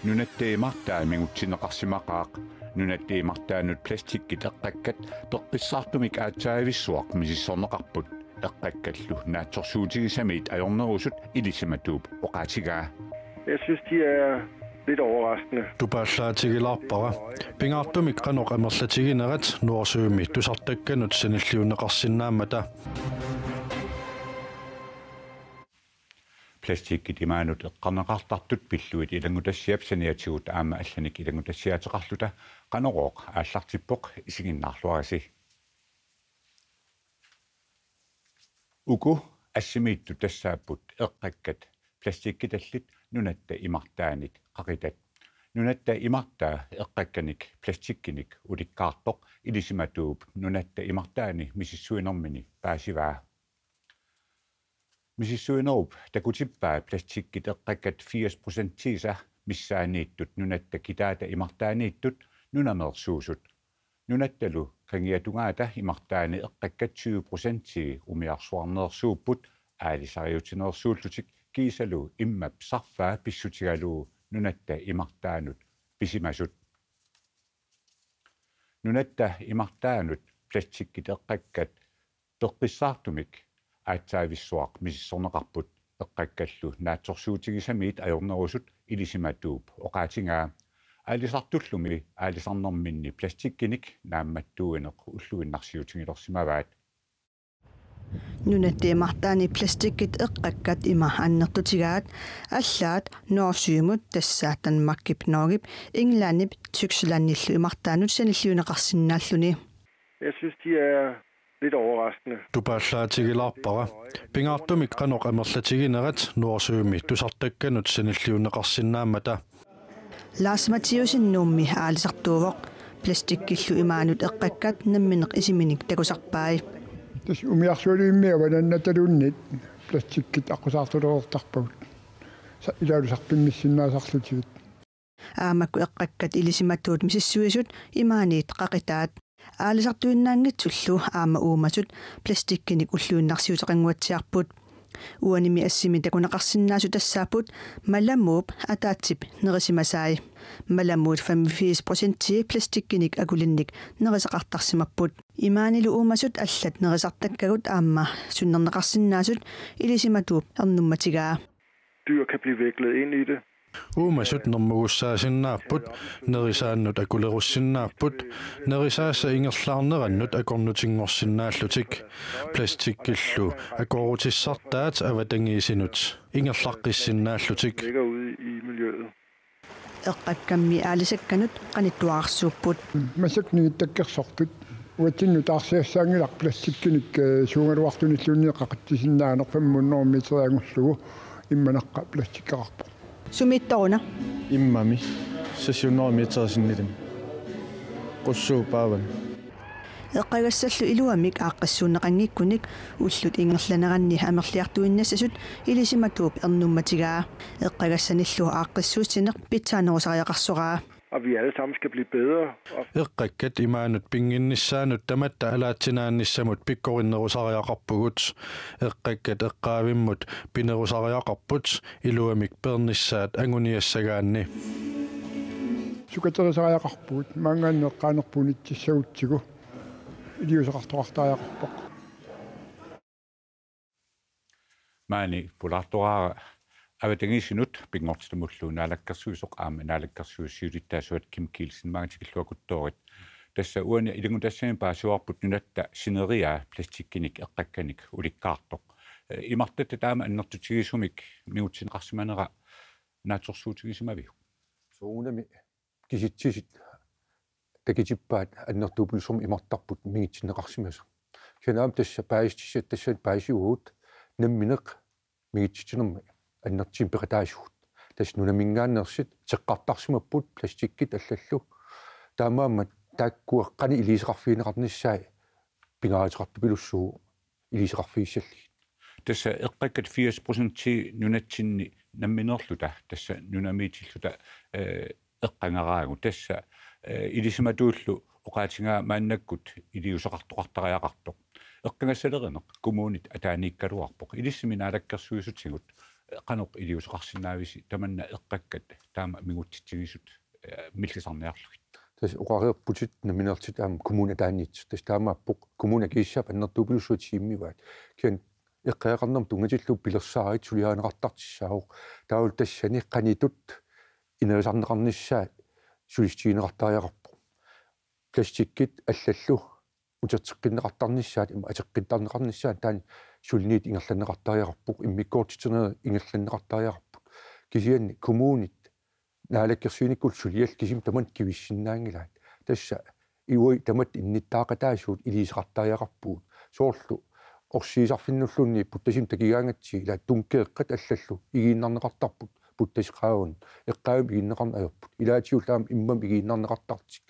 Nunattiimartaa mingutsinneqarsimaqaaq nunattiimartaanut plastikkit eqqakkat peqqissartumik aatsaavissuaq misissorneqarput eqqakkallu naatsorsuutigisamiit ajornerusut ilisimatuup oqaatigaa. Jeg synes, de er lidt overraskende. Tupaallaatigilaarpara pingaartumik qanoq amerlatiginerat nuorsuumi tusartakkanut sanilliuneqarsinnaamata. Plastikkit imaanut eqqarneqartartut pilluit ilangutassiap saniatigut aama allanik ilangutassiateqarluta qanoqoq aallartippoq isiginnaarluarisi. Uku assimiittu tassaapput eqqakkat plastikkitallit nunatta imartaanit qaqitat. Nunatta imartaa eqqakkanik plastikkinik ulikkaartoq ilisimatuup nunatta imartaani misissuinermini paasivaa. Misissuinerup takutippaa plastikkit eqqakkat 80% missaaniittut nunatta kitaata imartaaniittut nunamersuusut. Nunattalu kangiatungaata imartaani eqqakkat 20% umiarsuarnersuupput aalisariutinersuullutik kiisalu immap sarfaa pissutigalu nunatta imartaanut pisimasut. Nunatta imartaanut plastikkit eqqakkat peqqissartumik aatsaavissuaq misissorneqarput eqqakkallu naatsorsuutigisamiit ajornerusut ilisimatuup oqaatingaa aalisartullumi aalisarnerminni plastikkinik naammattuuineq ulluinnarsiutigilersimavaat. Nunattiimartaani plastikkit eqqakkat ima annertutigaat allaat noorsyumut tassaattan makkip noogip inglanip tykselannillu imartaanut sanilliuneqarsinnaalluni. Jeg synes, de er lidt overraskende. Tupaallaatigilaarpara pingaartumik qanoq amerlatiginerat nuorsuumi tusartakkanut sanilliuneqarsinnaamata. Lars Mathiusin nummi aalisartuuvoq plastikkillu imaanut eqqakkat nammineq isiminik takusarpaai. Tas umiarsuuliimmiavanannatalunnit plastikkit aqusaartulereertarpagut ilaalusarpimmissinnaasarlutigit aamakku eqqakkat ilisimatuut misissuisut imaaniit qaqitaat aalisartuinnaangitsullu aama uumasut plastikkinik ulluinnarsiuteqanguatsiarput uanimi assimi takuneqarsinnaasu tassaaput malamuup ataatsip nerisimasaai malamuut 85% plastikkinik akulinnik neriseqartarsimapput imaanilu uumasut allat nerisartakkagut aamma sunnerneqarsinnaasut ilisimatuup ernummatigaa. Dyr kan blive viklet ind i det. Uumasut nermugussaasinnaapput nerisaannut akulerussinnaaput nerisaassa ingerlaarnerannut akornutingorsinnaallutik plastikkillu akorutissartaat avatangiisinut ingerlaqqissinaallutik Ligger ude i miljøet. Eqqakkammi aalisakkanut qanittuarsuupput масакнигиттаккерсортут уатсинну таарсиассаангилар пластиккиник суунгалуартуниллунниэ qaqattisinnaanер 500 метриангурлугу имманаққа пластиккеқарпо sumittoruna immami sessionnermiitersinnilum qussuupaavan eqqagassallu iluamik aaqqassuunneqanngikkunik ullut ingerlaneranni amerliartuinnassasut ilisimatuup ernummatigaa eqqagassanillu aaqqissuussineq pitsaanerusariaqarsoraa. Og vi alle sammen skal blive bedre. eqqakkat imaanut pinginnissaanut tamatta alaatsinaannissamut pikkorinnerusariaqarpugut eqqakkat eqqaavimmut pinerusariaqarput iluamik pernissaat anguniassagaanni sukaterisariaqarpugut maangaanneqqaanerpunitsissagutigu iliuseqartoqartaajaqarpoq Maani pulartoraa avatangisinut pingortstumullu naalakkersuisoq aama naalakkersuissiulittaasuat Kim Kielsen maangatikelluakuttorit tassa uani ilangutassami paasuarput nunatta sineria plastikkinik eqqakkanik ulikkaartoq imartatta taama annertutigisumik miutsinqarsimanera naatsorsuutigismavi suunami kisitsisit takitippaat annertuupulsum imartarput migitsinneqarsimasu kanaam tassa paistissat tassa paisiugut nammineq migitsitinerma аннертим перетаасуут тас нунамингааннерсит теққартарсимаппут пластиккит аллаллу таамаамат тааккуэққани илисеқарфиинеқарниссаа пингаатерпипилуссуу илисеқарфииссалли тасса эққаккат 80% нунатсинни намминерлута тасса нунамиитиллута эққангаараагу тасса илисиматууллу оқаатингаа мааннаккут илиусеқартоқартариақартоқ эққингассалеринеқ коммунит атааниккалуарпоқ илиссиминаалаккерсуисутсигут qanoq iliuseqarsinnaavisi tamanna eqqakkat taama mingutittigisut millисарниарлугит тас уqareerputit наминертит аама коммуна таанниит тас таамааппоq коммуна кииссап аннертуупилуссуут сииммиваат киан эққеақарнерм тунгатиллу пилерсаарит сулиаанеқартартиссаауq таул тассани қанитут инерисарнеқарниссаа сулистиинеқартариақарпо пластиккит аллаллу утертеққиннеқартарниссаат има атеққиттарнеқарниссаат таани сулниит ингерланнеқартариақарпоқ иммиккоортитсернера ингерланнеқартариақарпоқ кисианни коммунит наалаккерсуиниккул сулиал кисим таман кивиссиннаангилаат тасса иуи тамат инниттаақатаасуут илисеқартариақарпуут соорлу орсиисарфиннуллунни путтасим такигаангатси ила тункеэққат аллаллу игииннарнеқартарпут путтасқаавун эққаавим игииннеқарна аерпут илаатиулаам иммам игииннарнеқартартик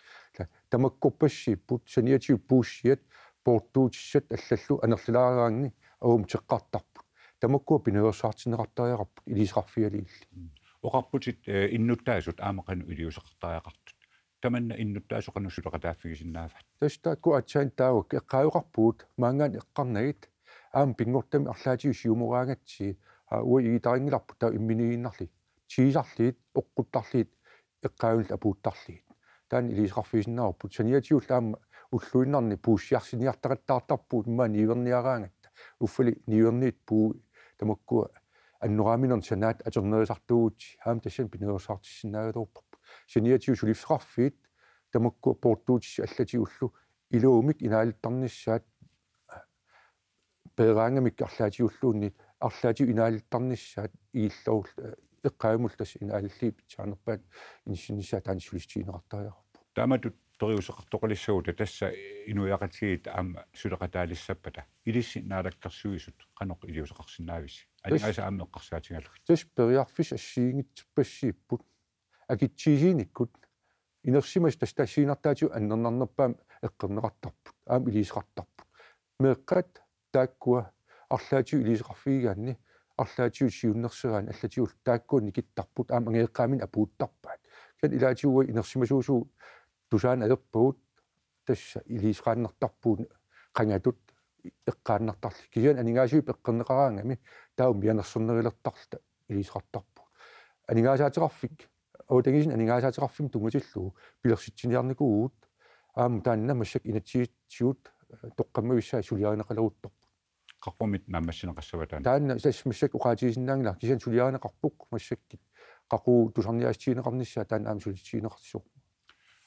тамаккорпассииппут саниатиу пууссиат портуутиссат аллаллу анерлилаараангни авум теққартарпут тамаккуа пинеерсаартинеқартариақарпут илисеқарфиалиилли оқарпутит иннуттаасут аамақану илиусеқартариақартут таманна иннуттаасоқану сулеқатааффигисиннаафат тастаакку атсаан таавак эққааюқарпуут маангаан эққарнагит аам пингортами арлаатиу сиумораангатси уи игитарингиларпут таа имминигииннарли чиисарлиит оққуттарлиит эққааюл апууттарлиит таан илисеқарфигисиннаарпут саниатиул аама уллуиннарни пууссиарсиниартақаттаартарпуут имма ниверниараангатта уффали ниверниит пуу тамаккуа аннорааминерн санаат атернерисартуут аам тассан пинеерсаартиссинаагалууппа саниатиу сулиффеқарфиит тамакку портуутис аллатиуллу илуумик инаалиттарниссаат пераангамик арлаатиуллуунни арлаатиу инаалиттарниссаат ииллоул эққаамултас инааллиип чаанерпаат инсиннисаат таани сулистиинеқартариарпу тааматут ториусеқартоқалиссагута тасса инуяқатигит аама сулеқатаалиссаппата илисси наалаккерсуисут қаноқ илиусеқарсинаависи алингаса аама эққарсаатингалуг тас периарфис ассиингитсиппассииппут акитсиисиниккут инерсимас тастассиинартаатиу аннернарнерпаам эққернеқартарпут аама илисеқартарпут меэққат тааккуа арлаатиу илисеқарфигигаанни арлаатиу сиуннерсераан аллатиул тааккуа никиттарпут аама ангеэққаамин апууттарпаат кан илаатиуа инерсимасуусуу тусаан аерпуут тасса илисеқааннартарпуут қангатут эққааннартарли кисиан анингаасиуп эққернеқараангами таум мианерсернерилертарлта илисеқартарпут анингаасаатеқарфик аутагисин анингаасаатеқарфим тунгатиллуу пилерситсиниарникуут аама таанна массак инатсиитсиут тоққаммависсаа сулиаринеқалерутторпут қаққумит наамассинеқассаватаан таанна сас массак уқаатигисиннаангила кисиан сулиаринеқарпук массакки қақу тусарниаастиинеқарниссаа таанна аама сулитсиинеқарсуq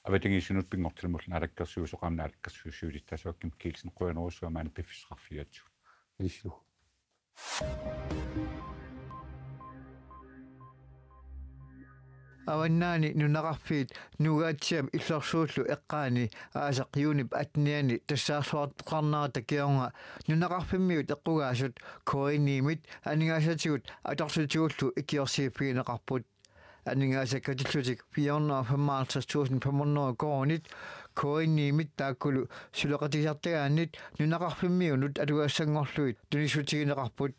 аватагисинут пингортилмул наалаккерсуусоқаам наалаккерсуусиулиттасуакким киилсин қуянерусуамаана пиффисқарфиатсу илислу аваннаани нунақарфиит нугаатсиам иллерсууллу эққаани аасақиунип атниани тассаарсуартеқарнаа такиорнга нунақарфиммиут эққугаасут коинимит анигаасатигут аторсутигуллу икиорсииппигинеқарпут анигаасаккатиллутик 455 коонит коинимит тааккулу сулеқатисартагааннит нунақарфиммиунут алугассангорлуит тунисутигинеқарпут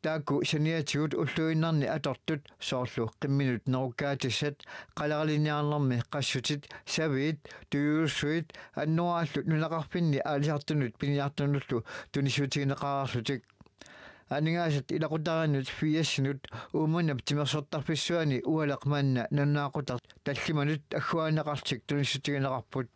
таакку саниатигут уллуиннарни атортут соорлу қимминут неруккаатиссат қаларалиниарнэрми qassutит савиит туйуссуит аннуааллу нунақарфинни аалисартунут пиниартунуллу тунисутигинеқарарлутик анигаасат илақутаранут фиассинут уумунап тимерсортарфиссуани уалеқманна наннаақутар таллиманут аггуанеқартик тунисутигинеқарпут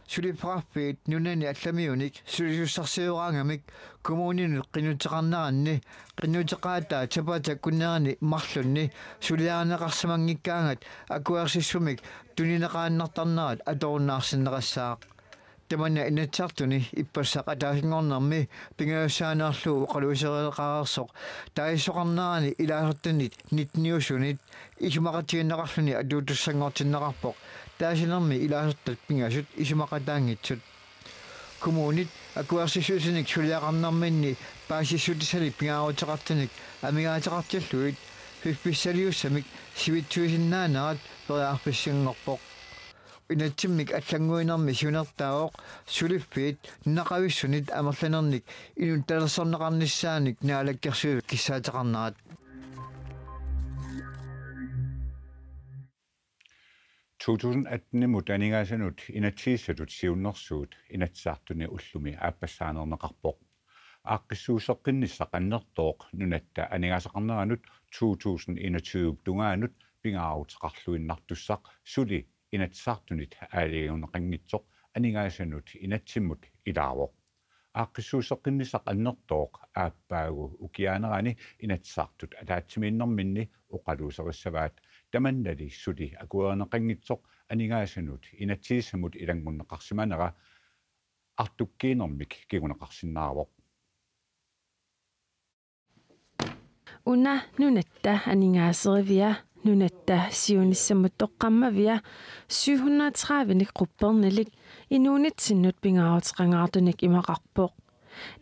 сулиффеқарфиит нунани алламиуник сулисуссарсиураангамик коммунинут қинутеқарнаранни қинутеқаатаа тапата куннерани марлунни сулиарнеқарсамангиккаангат акуерсиссумик тунинеқааннартарнерат аторуннаарсиннеқассаақ таманна инатсартуни иппассақ атаасингорнэрми пингаассаанаарлуу оқалуисереқарерсоқ таиссоқарнерани илаасартунит нитниусунит исумақатигиннеқарлуни атуутуссангортиннеқарпоқ таасинерми илаасартат пингаасут исумақатаангитсут коммунит акуарсисуусиник сулиақарнэрминни паасиссутисали пингаарутеқартуник амигаатеқартиллуит фиффиссалиуссамик сивитсуисиннаанерат периарписсингорпоқ инатсиммик аллангуинерми сунертаоқ сулиффиит нақависсунит амерланерник инун талерсорнеқарниссааник наалаккерсуут киссаатеқарнерат 2018 анигаасанут инатсииссатут сиуннэрсуут инатсаартуни уллуми ааппассаанернеқарпоқ ааққиссуусеққиннисса қаннертооқ нунатта анигаасақарнеранут 2021 тунгаанут пингаарутеқарлуиннартуссақ сули инатсаартунит аалигунеқангитсоқ анигаасанут инатсиммут илаавоқ ааққиссуусеққиннисса қаннертооқ ааппаагу укиаанерани инатсаартут алаатсимииннэрминни оқалуусериссаваат таманнали сули акуернеқангитсоқ анигаасанут инатсииссамут илангуннеқарсиманера артуккиинэрмик кигунеқарсинааравоқ уна нунатта анигаасеривиа нунатта сиунissамут тоққаммавиа 730ник руппернилик инуунитсиннут пингаарутеқангаартуник имақарпоқ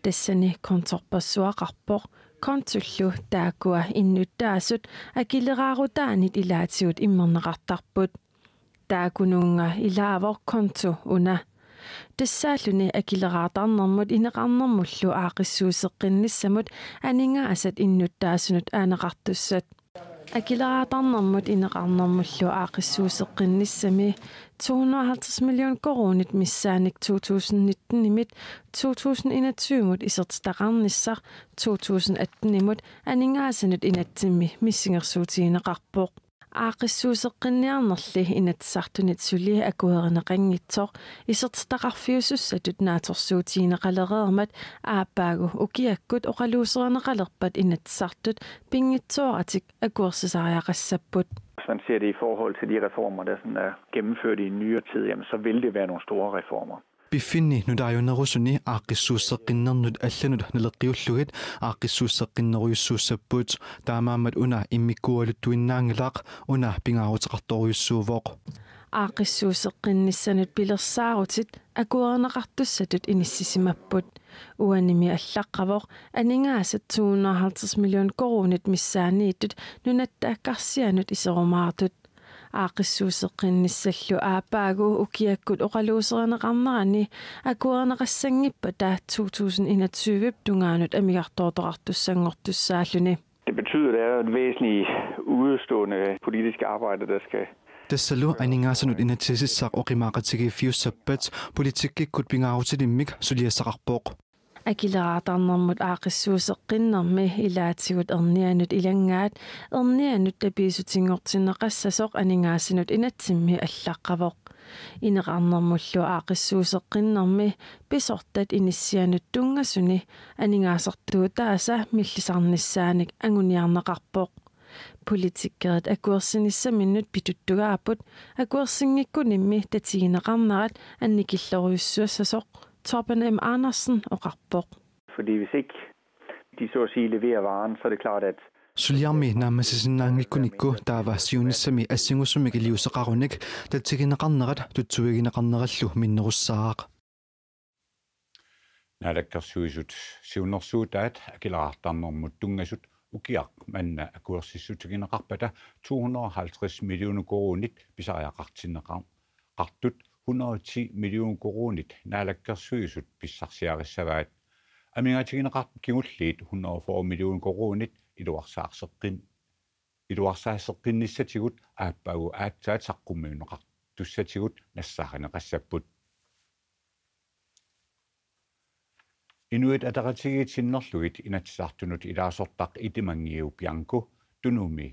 тассани конторпассуақарпоқ консуллу таакуа иннуттаасут акилераарутаанит илаатиут иммернеқартарпут таакунуунга илаавоқ конту уна тассааллуни акилераартарнэрмут инеқарнэрмуллу аақиссуусеққинниссамут анингаасат иннуттаасунут аанеқартуссат акилераартарнэрмут инеқарнэрмуллу аақиссуусеққинниссами 250 миллион коронит миссааник 2019 имит 2021 мут исертитақарниссар 2018 имут анингаасанут инатсимми миссингерсуутигинеқарпоқ аақиссуусеққинниарнерли инатсартунит сули акуеринеқангитсоқ исертитақарфиусуссатут нааторсуутигинеқалереермат ааппаагу укиаккут оқалуусеринеқалерпат инатсартут пингитсуаратик акуерсисариақассаппут. Hvis man ser det i forhold til de reformer, der sådan er gennemført i nyere tid, jamen, så vil det være nogle store reformer. Bifinni nudajunnerusuni aaqissuusseqqinnernud allanut neleqqiullugut aaqissuusseqqinneruyussuussappuut taamaamat una immikkualuttuinnaangilaaq una pingaaruteqartoruyussuuvoq аақиссуусеққинниссанут пилерсааруtit акуернеқартуссатут иниссисимаппут уаними аллаққавоқ анингаасат 250 миллион коронит миссаанииттут нунаттааккарсианут исерумаартут аақиссуусеққинниссаллу ааппаагу укиаккут оқалуусеринеқарнерани акуернеқассангиппа таа 2021 тунгаанут амигартоортоқартуссангортуссааллуни. Det betyder, at der er et væsentligt udestående politisk arbejde, der skal Tassalu aningaassanut inatsisissaq oqimaaqatigifiussappat politikkikut pingaarutillimmik suliassaqarpoq акилераартарнэрмут аақиссуусеққиннэрми илаатигут ернианут илангаат ернианут тапиисутингортинеқассасоқ анигаасинут инатсимми аллаққавоқ инеқарнэрмуллу аақиссуусеққиннэрми писортат иниссианут тунгасуни анигаасартуутааса миллисарниссааник ангуниарнеқарпоқ политиккерит акуерсиниссаминнут питуттугааппут акуерсингиккунимми татигинеқарнерат анникиллеруйуссуассасоқ Torben M. Andersen og Rapport. Fordi hvis ikke de så at sige leverer varen, så er det klart, at Suliarmi naamasisinnaangikkunikku taava siunissami assingusumik iliuseqarunik tatsigineqarnerat tutsuigineqarnerallu minnerussaaq. Naalakkersuisut siunnersuutaat akileraartarnermut tungasut ukiaq manna akuersissutigineqarpata 250 millioner koronit pisariaqartinneqartut 110 millioner koronit naalakkersuisut pissarsiarissavaat амигаатигинеқарп кигуллиит 104 millioner koronit илуарсаасеққинниссатигут ааппагу аатсаат саққуммиунеқар туссатигут нассааринеқассаппут инуит атаратигиитсиннерлугит инатсаартунут илаасортақ итимангиу пианку тунуми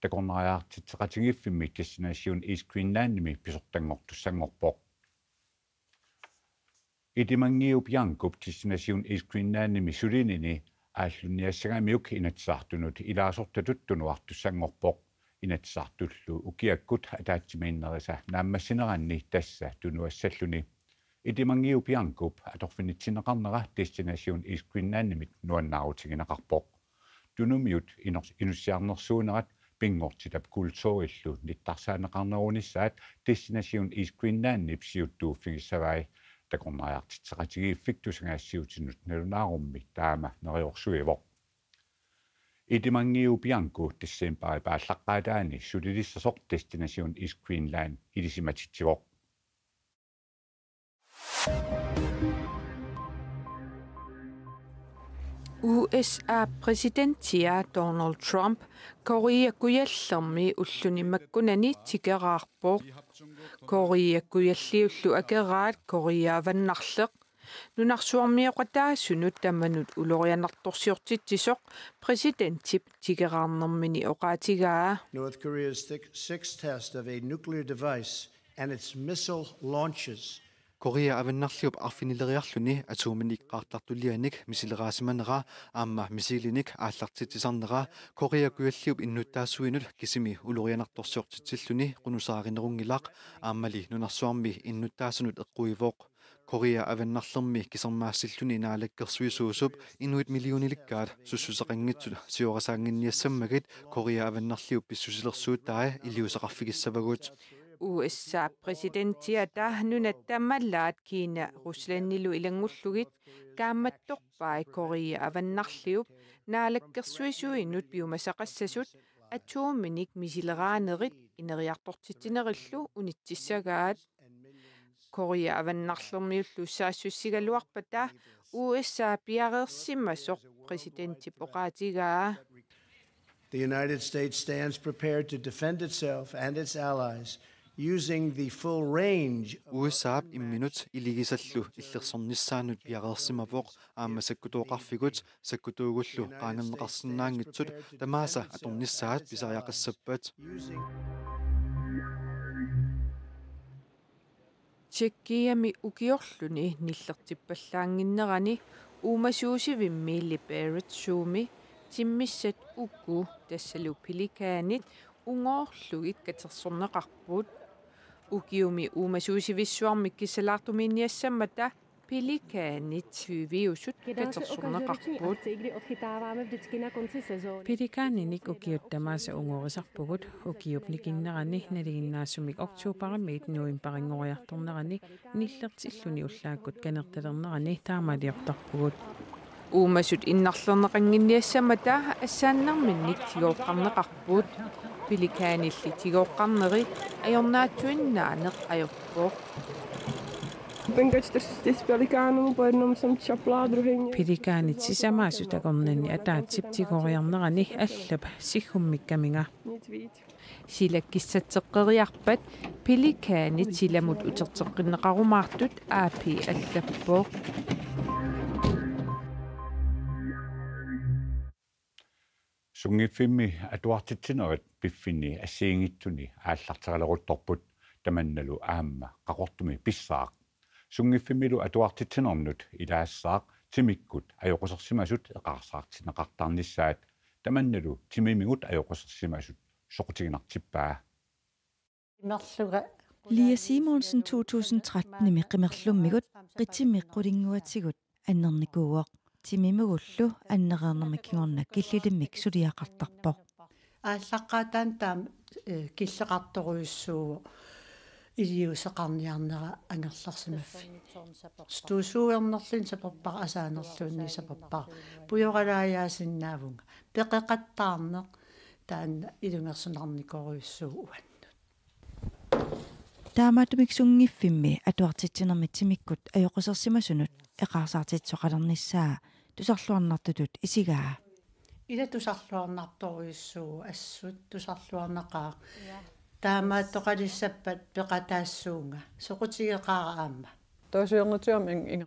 такорнариартитсеқатигиффимми Destination East Greenlandimi писортангортуссангорпоқ итимангиу пианкуп Destination East Greenlandimi сулинини ааллуниассагамиук инатсаартунут илаасортатут тунуартуссангорпоқ инатсаартуллу укиаккут атаатсимииннериса нааммассинеранни тасса тунуассаллуни итимангиу пианкуп аторфинитсинеқарнера Destination East Greenlandimit нуаннаарутигинеқарпоқ тунумиут инуссиарнерсуунерат пингортитап культууриллу ниттарсаанеқарнерунissaat Destination East Greenlandip сиуттууффигиссавай такорнариартитсеқатигииффик тусангаассиутиннут налунаарумми таама нериорсуивоқ итимангиу пианку тассиимпари пааллаққаатаани сулилиссасоқ Destination East Greenland илисиматитсивоқ USA-præsidenttia Donald Trump korriakkujallermi ullunimakkunani tikeraarpoq Koreakkujalliullu akeraat Koreavannarleq nunarsuarmiоqataasunut tammanut ulorianartorsiortitsisoq presidentip tikeraarnermini oqaatigaa. North Korea's sixth test of a nuclear device and its missile launches. Korea avannarliup arfinileriarluni atuuminiqqaartartulianik misileraasimanera aamma misilinik aallartitisarnera Korea kualliup innuttaasuinut kisimi ulorianartorsiortitsilluni qunusaarinnerungilaq aammali nunarsuarmi innuttaasunut eqquivoq Korea avannarlermi kisermaassilluni inaalakkersuisuusup inuit millionilikkaat sussuseqanngitsut siorasaaginniassammagit Korea avannarliup pissusilersuuttaa iliusaqarfikissavagut USA presidentiata nunattammallaat kiina Ruslannilu ilangullugit kaammattorpai Korea avannarliup naalakkersuisuinut piumasaqassasut atuuminik misileraanеrit ineriartortitinerillu unitsissagaat Korea avannarlermiullu saassуссигалуарпата USA piareersimmasoq presidentip oqaatigaa. The United States stands prepared to defend itself and its allies using the full range. USA imminut iligisallu illersornissaanut piareersimavoq aamma sakkutuoqarfigut sakkutuugullu qaangerneqarsinnaangitsut tamaasa atornissaat pisariaqassappat Tjekkiami ukiorluni nillertippallaanginnerani uumasuusivimmi Liberatsuumi timmissat ukku tassalu pilikaanit ungoorlugit katersorneqarput ukiumi uumasuusivissuarmik kissalaartumiinniassammata pilikaanit syviusut katersorneqarput Pilikaaninik ukiuttamaasa ungorisarpugut ukiupnikinnerani naliginnaasumik oktuuparammiit nuimparingoriartornerani nillertilluni ullaakkut kanertalernerani taamaliortarpugut uumasut innarlerneqanginniassamata assaannarminnik tigooqqarneqarpuut pilikaanilli tigooqqarneri ajornaatsuinnaaneq ajorpoq Pilikaanit sisamaasut akornanni ataatip tigoriarnerani allap siggummikkaminga silakkissatseqqeriarpat pilikaanit silamut uterteqqinneqarumaartut aapi allappoq Sungifimmi atuartitsinerit piffini assiingitsuni aallarteraleruttorput tamannalu aamma qaqortumi pissaaq Sungifimilu atuartitsinernnut ilaassaaq timikkut ajoqosersimasut eqaarsaartineqartarnissaat tamannalu timimigut ajoqosersimasut soqutiginartippaa Lia Simonsen 2013 miqqimerlummigut qitsimmiqqulinguatsigut annernikууaq timimugullu annereernermikkiнгорна киллилиммик сулиақартарпоқ ааллаққаатаан таам киллеқарторуйуссуу илиусеқарниарнера ангерларсимаффи стуусууернерлин саперпар асаанерлуунни саперпар пуйоралааяасиннаавунга пеқеқаттаарнеқ таанна илунгерсунарникоруйуссуу уаннут таамаатумик сунгиффимми атуартитсинерми тимиккут аёқусерсимасунут эқарсаартитсоқалерниссаа тусарлуарнартутут исигаа ила тусарлуарнарторуйуссуу ассут тусарлуарнақаа таамааттоқалиссаппат пеқатаассуунга соқутигеқаара аама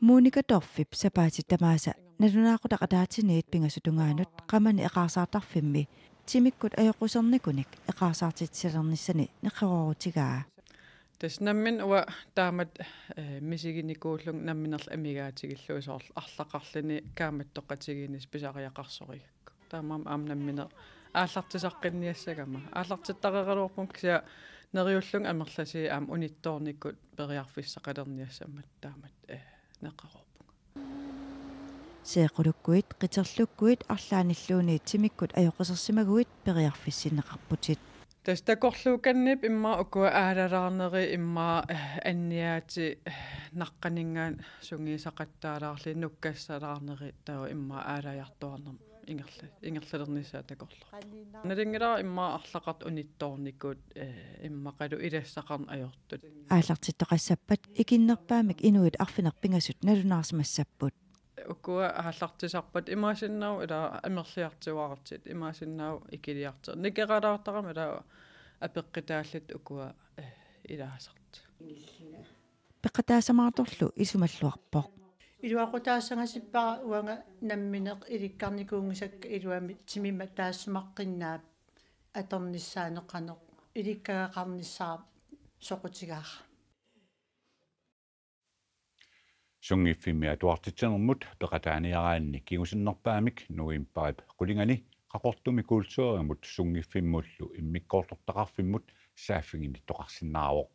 Monika Dorfip sapaati tamaasa nalunaaqutaqataatiniit pingasutungaanuut qamani eqaarsaartarfimmi timikkut ajoqusernikunik eqaarsaartitsilernissani neqerorutigaa Tasnammin uwa taamat misiginiikuullung namminerl amigaatigilluusoorl arlaqarlini kaamattoqatiginis pisariaqarsorigakku taamam aamnamminer ааллартисаққинниассагама ааллартиттақеқалуарпун кися нериуллун амерласи аам унитторниккут периарфиссақалерниассаммат таамат неқарорпунга сеқулуккуит қитерлуккуит арлааниллууни тимиккут аёқусерсимагуит периарфиссинеқарпутит тастакорлууканнип имма укуа аалалаарнери имма анниаати наққанингаан сунгиисақаттаалаарли нуккассалаарнери таа имма аалаяртуарнерм ингерлернissaа такорлу налингилаа имма арлақарт унитторникут имма қалу илассақарн ajortut ааллартиттоқассаппат икиннерпаамик инуит арфинерпингасут налунаарсимассаппут укуа ааллартисарпат имаасиннау ила амерлиартиуарартит имаасиннау икилиартер никералаартарама ила апеққитааллит укуа илаасарт peqataasamaartorlu isumalluarpoq илуақутаассангасиппара уанга намминеқ иликкарникуунгисакка илуами тимима таассумаққиннаап аторниссаанеқанеқ иликкагақарниссаа соқутигаара сунгиффими атуартитсермут пеқатааниараанни кигусиннерпаамик нуимпаип қулингани қақортуми култуарамут сунгиффиммуллу иммиккоортортақарфиммут сааффигини тоқарсинаароқ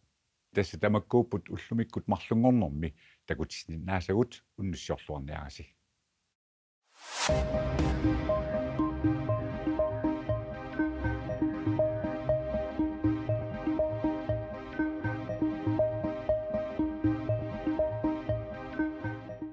тасса тамаккууппут уллумиккут марлунгорнэрми такутиснаасагут уннуссиорлуарниараси